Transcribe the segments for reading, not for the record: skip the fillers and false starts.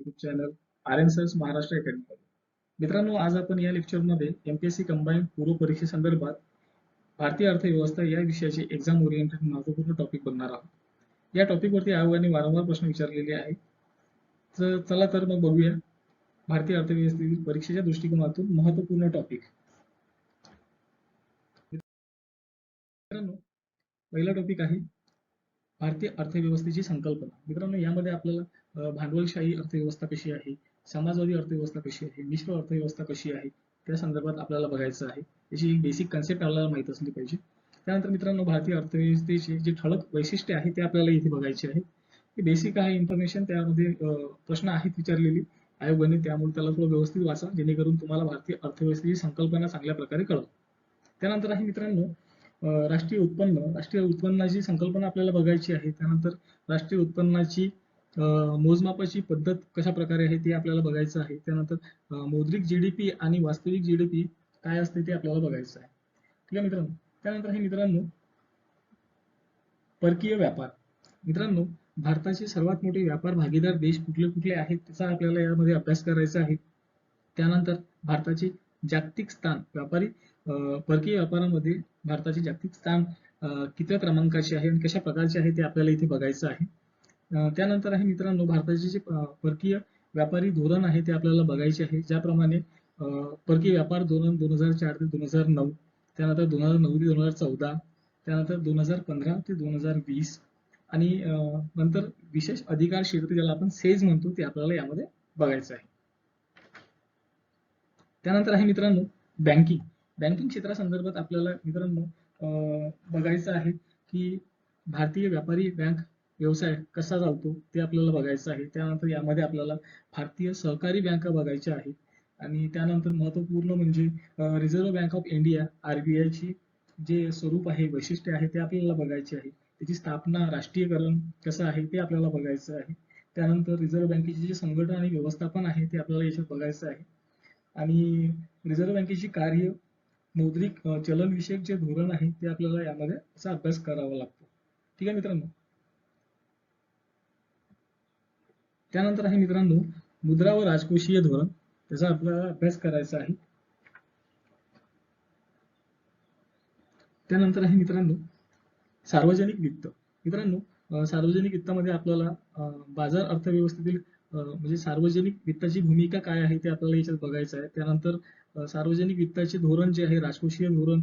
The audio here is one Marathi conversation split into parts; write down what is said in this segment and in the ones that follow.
युट्यूब चॅनल आर्यन सर्स महाराष्ट्र अकॅडमी. मित्रांनो, आज आपण या लेक्चरमध्ये एमपीएससी कंबाईन पूर्व परीक्षेसंदर्भात भारतीय अर्थव्यवस्था या विषयाचे एक्झाम ओरिएंटेड महत्वपूर्ण टॉपिक बनणार आहोत. या टॉपिकवरती आयोगाने वारंवार प्रश्न विचारलेले आहेत. चला तर मग बघूया भारतीय अर्थव्यवस्थेतील परीक्षेच्या दृष्टिकोनातून महत्वपूर्ण टॉपिक. मित्रांनो, पहिला टॉपिक आहे भारतीय अर्थव्यवस्थेची संकल्पना. मित्रांनो, यामध्ये आपल्याला भांडवलशाही अर्थव्यवस्था कशी आहे, समाजवादी अर्थव्यवस्था कशी आहे, मिश्र अर्थव्यवस्था कशी आहे, त्या संदर्भात आपल्याला बघायचं आहे. त्याची एक बेसिक कन्सेप्ट आपल्याला माहित असली पाहिजे. त्यानंतर मित्रांनो, भारतीय अर्थव्यवस्थेचे जे ठळक वैशिष्ट्य आहे ते आपल्याला इथे बघायचे आहे. हे बेसिक आहे इन्फॉर्मेशन, त्यामध्ये प्रश्न आहेत विचारलेली आयोगाने, त्यामुळे त्याला थोडं व्यवस्थित वाचा जेणेकरून तुम्हाला भारतीय अर्थव्यवस्थेची संकल्पना चांगल्या प्रकारे कळेल. त्यानंतर आहे मित्रांनो राष्ट्रीय उत्पन्नाची संकल्पना आपल्याला बघायची आहे. त्यानंतर राष्ट्रीय उत्पन्नाची मोजमापाची पद्धत कशा प्रकारे आहे ते आपल्याला बघायचं आहे. त्यानंतर मौद्रिक जीडीपी आणि वास्तविक जीडीपी काय असते ते आपल्याला बघायचं आहे. ठीक आहे मित्रांनो. त्यानंतर हे मित्रांनो परकीय व्यापार. मित्रांनो, भारताचे सर्वात मोठे व्यापार भागीदार देश कुठले कुठले आहेत त्याचा आपल्याला यामध्ये अभ्यास करायचा आहे. त्यानंतर भारताचे जागतिक स्थान परकीय व्यापारामध्ये भारताचे जागतिक स्थान किती क्रमांकाचे आहे आणि कशा प्रकारचे आहे ते आपल्याला इथे बघायचं आहे. त्यानंतर आहे मित्रांनो भारताचे जे परकीय व्यापारी धोरण आहे ते आपल्याला बघायचे आहे. ज्याप्रमाणे परकीय व्यापार धोरण 2004 ते 2009, त्यानंतर 2009 ते 2014, त्यानंतर 2015 ते 2020 आणि नंतर विशेष अधिकार क्षेत्र ज्याला आपण सेज म्हणतो ते आपल्याला यामध्ये बघायचं आहे. त्यानंतर आहे मित्रांनो बँकिंग क्षेत्रासंदर्भात आपल्याला मित्रांनो बघायचं आहे की भारतीय व्यापारी बँक व्यवसाय कसा चालतो ते आपल्याला बघायचं आहे. त्यानंतर यामध्ये आपल्याला भारतीय सहकारी बँका बघायच्या आहेत आणि त्यानंतर महत्वपूर्ण म्हणजे reserve bank of India RBI जे स्वरूप आहे, वैशिष्ट्य आहे ते आपल्याला बघायचे आहे. त्याची स्थापना, राष्ट्रीयकरण कसं आहे ते आपल्याला बघायचं आहे. त्यानंतर रिझर्व्ह बँकेचे जे संघटन आणि व्यवस्थापन आहे ते आपल्याला याच्यात बघायचं आहे. आणि रिझर्व्ह बँकेची कार्य, मौद्रिक चलन विषयक जे धोरण आहे ते आपल्याला यामध्ये असा अभ्यास करावा लागतो. ठीक आहे मित्रांनो. त्यानंतर आहे मित्रांनो मुद्रा व राजकोषीय धोरण, त्याचा आपल्याला अभ्यास करायचा आहे. त्यानंतर आहे मित्रांनो सार्वजनिक वित्त. मित्रांनो, सार्वजनिक वित्तामध्ये आपल्याला बाजार अर्थव्यवस्थेतील म्हणजे सार्वजनिक वित्ताची भूमिका काय आहे ते आपल्याला याच्यात बघायचं आहे. त्यानंतर सार्वजनिक वित्ताचे धोरण जे आहे, राजकोषीय धोरण,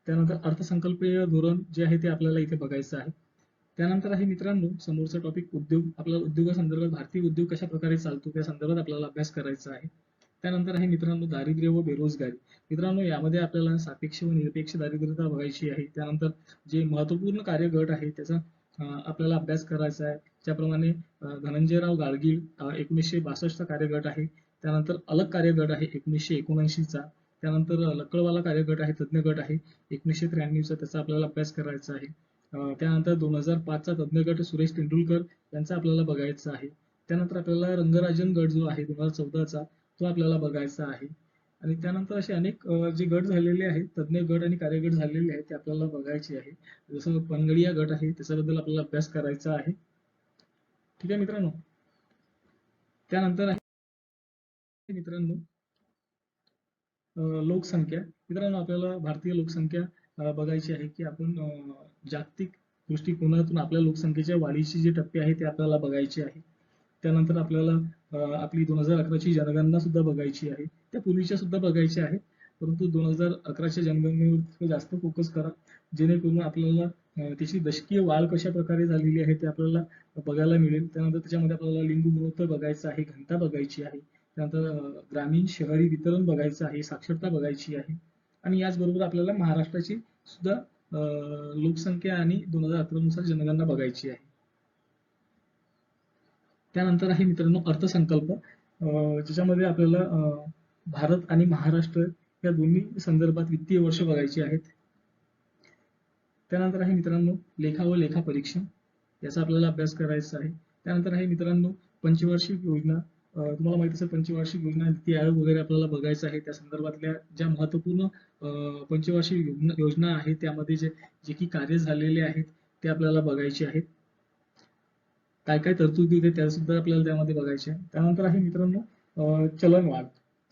त्यानंतर अर्थसंकल्पीय धोरण जे आहे ते आपल्याला इथे बघायचं आहे. त्यानंतर आहे मित्रांनो समोरचा टॉपिक उद्योग. आपल्याला उद्योगासंदर्भात भारतीय उद्योग कशा प्रकारे चालतो त्या संदर्भात आपल्याला अभ्यास करायचा आहे. त्यानंतर आहे मित्रांनो दारिद्र्य व बेरोजगारी. मित्रांनो, यामध्ये आपल्याला सापेक्ष व निरपेक्ष दारिद्र्यता बघायची आहे. त्यानंतर जे महत्वपूर्ण कार्यगट आहे त्याचा आपल्याला अभ्यास करायचा आहे. ज्याप्रमाणे धनंजयराव गाडगीळ 1962 कार्यगट आहे. त्यानंतर अलग कार्यगट आहे 1979चा. त्यानंतर लक्कडवाला कार्यगट आहे, तज्ञ गट आहे 1993चा, त्याचा आपल्याला अभ्यास करायचा आहे. त्यानंतर 2005चा तज्ञ गट सुरेश तेंडुलकर यांचा आपल्याला बघायचा आहे. त्यानंतर आपल्याला रंगराजन गट जो आहे 2014चा तो आपल्याला बघायचा आहे. आणि त्यानंतर असे अनेक जे गट झालेले आहेत, तज्ञ गट आणि कार्यगट झालेले आहेत ते आपल्याला बघायचे आहे. जसं पनगडिया गट आहे त्याच्याबद्दल आपल्याला अभ्यास करायचा आहे. ठीक आहे मित्रांनो. त्यानंतर आहे मित्रांनो लोकसंख्या. मित्रांनो, आपल्याला भारतीय लोकसंख्या बघायची आहे की आपण जागतिक दृष्टिकोनातून आपल्या लोकसंख्येच्या वाढीचे जे टप्पे आहेत ते आपल्याला बघायचे आहे. त्यानंतर आपल्याला आपली 2011ची जनगणना सुद्धा बघायची आहे. त्या पूर्वीच्या सुद्धा बघायच्या आहे, परंतु 2011च्या जनगणनेवर जास्त फोकस करा जेणेकरून आपल्याला त्याची दशकीय वाढ कशा प्रकारे झालेली आहे ते आपल्याला बघायला मिळेल. त्यानंतर त्याच्यामध्ये आपल्याला लिंग गुणोत्तर बघायचं आहे, घनता बघायची आहे. त्यानंतर ग्रामीण शहरी वितरण बघायचं आहे, साक्षरता बघायची आहे. आणि याचबरोबर आपल्याला महाराष्ट्राची सुद्धा लोकसंख्या आणि 2011 नुसार जनगणना बघायची आहे. त्यानंतर आहे मित्रांनो अर्थसंकल्प, ज्याच्यामध्ये आपल्याला भारत आणि महाराष्ट्र या दोन्ही संदर्भात वित्तीय वर्ष बघायची आहेत. त्यानंतर आहे मित्रांनो लेखा व लेखा परीक्षण, याचा आपल्याला अभ्यास करायचा आहे. त्यानंतर आहे मित्रांनो पंचवार्षिक योजना. तुम्हाला माहिती असेल पंचवार्षिक योजना, नीती आयोग वगैरे आपल्याला बघायचं आहे. त्या संदर्भातल्या ज्या महत्वपूर्ण पंचवार्षिक योजना आहेत त्यामध्ये जे की कार्य झालेले आहेत ते आपल्याला बघायचे आहेत. काय काय तरतुदी होते त्या सुद्धा आपल्याला त्यामध्ये बघायचे आहे. त्यानंतर आहे मित्रांनो चलनवाढ.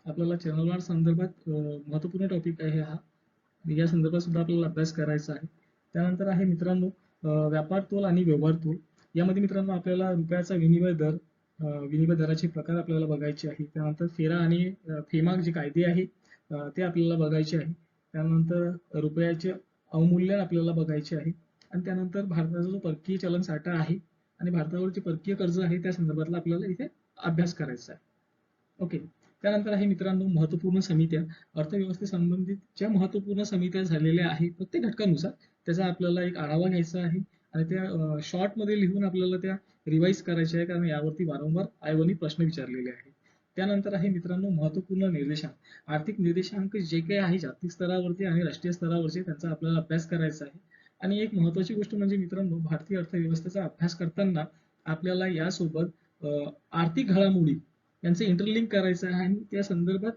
आपल्याला चलनवाढ संदर्भात महत्वपूर्ण टॉपिक आहे हा. या संदर्भात सुद्धा आपल्याला अभ्यास करायचा आहे. त्यानंतर आहे मित्रांनो व्यापार तोल आणि व्यवहार तोल. यामध्ये मित्रांनो आपल्याला रुपयाचा विनिमय दर, विनिमय दराचे प्रकार आपल्याला बघायचे आहे. त्यानंतर फेरा आणि फेमा जे कायदे आहे ते आपल्याला बघायचे आहे. त्यानंतर रुपयाचे अवमूल्यन आपल्याला बघायचे आहे. आणि त्यानंतर भारताचा जो परकीय चलन साठा आहे आणि भारतावरचे परकीय कर्ज आहे त्या संदर्भातला आपल्याला इथे अभ्यास करायचा आहे. ओके. त्यानंतर आहे मित्रांनो महत्वपूर्ण समित्या. अर्थव्यवस्थेसंबंधित ज्या महत्वपूर्ण समित्या झालेल्या आहेत प्रत्येक घटकानुसार त्याचा आपल्याला एक आढावा घ्यायचा आहे आणि त्या शॉर्टमध्ये लिहून आपल्याला त्या रिवाईज करायच्या आहे, कारण यावरती वारंवार आयोगाने प्रश्न विचारलेले आहेत. त्यानंतर आहे मित्रांनो महत्वपूर्ण निर्देशांक. आर्थिक निर्देशांक जे काही आहे जागतिक स्तरावरती आणि राष्ट्रीय स्तरावरचे त्यांचा आपल्याला अभ्यास करायचा आहे. आणि एक महत्वाची गोष्ट म्हणजे मित्रांनो भारतीय अर्थव्यवस्थेचा अभ्यास करताना आपल्याला यासोबत आर्थिक घडामोडी यांचं इंटरलिंक करायचं आहे आणि त्या संदर्भात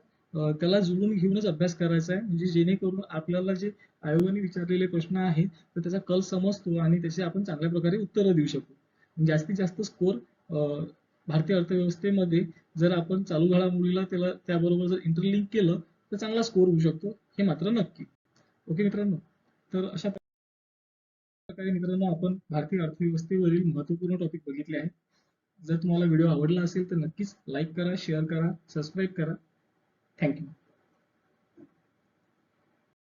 त्याला जुळवून घेऊनच अभ्यास करायचा आहे, म्हणजे जेणेकरून आपल्याला जे आयोगाने विचारलेले प्रश्न आहेत तर त्याचा कल समजतो आणि त्याचे आपण चांगल्या प्रकारे उत्तरं देऊ शकतो. जास्तीत जास्त स्कोर भारतीय अर्थव्यवस्थेमध्ये जर आपण चालू घडामोडीला त्याबरोबर जर इंटरलिंक केलं तर चांगला स्कोर होऊ शकतो, हे मात्र नक्की. ओके मित्रांनो, तर अशा प्रकारे मित्रांनो आपण भारतीय अर्थव्यवस्थेवरील महत्वपूर्ण टॉपिक बघितले आहेत. जर तुम्हाला व्हिडिओ आवडला असेल तर नक्कीच लाईक करा, शेअर करा, सबस्क्राईब करा. थँक्यू.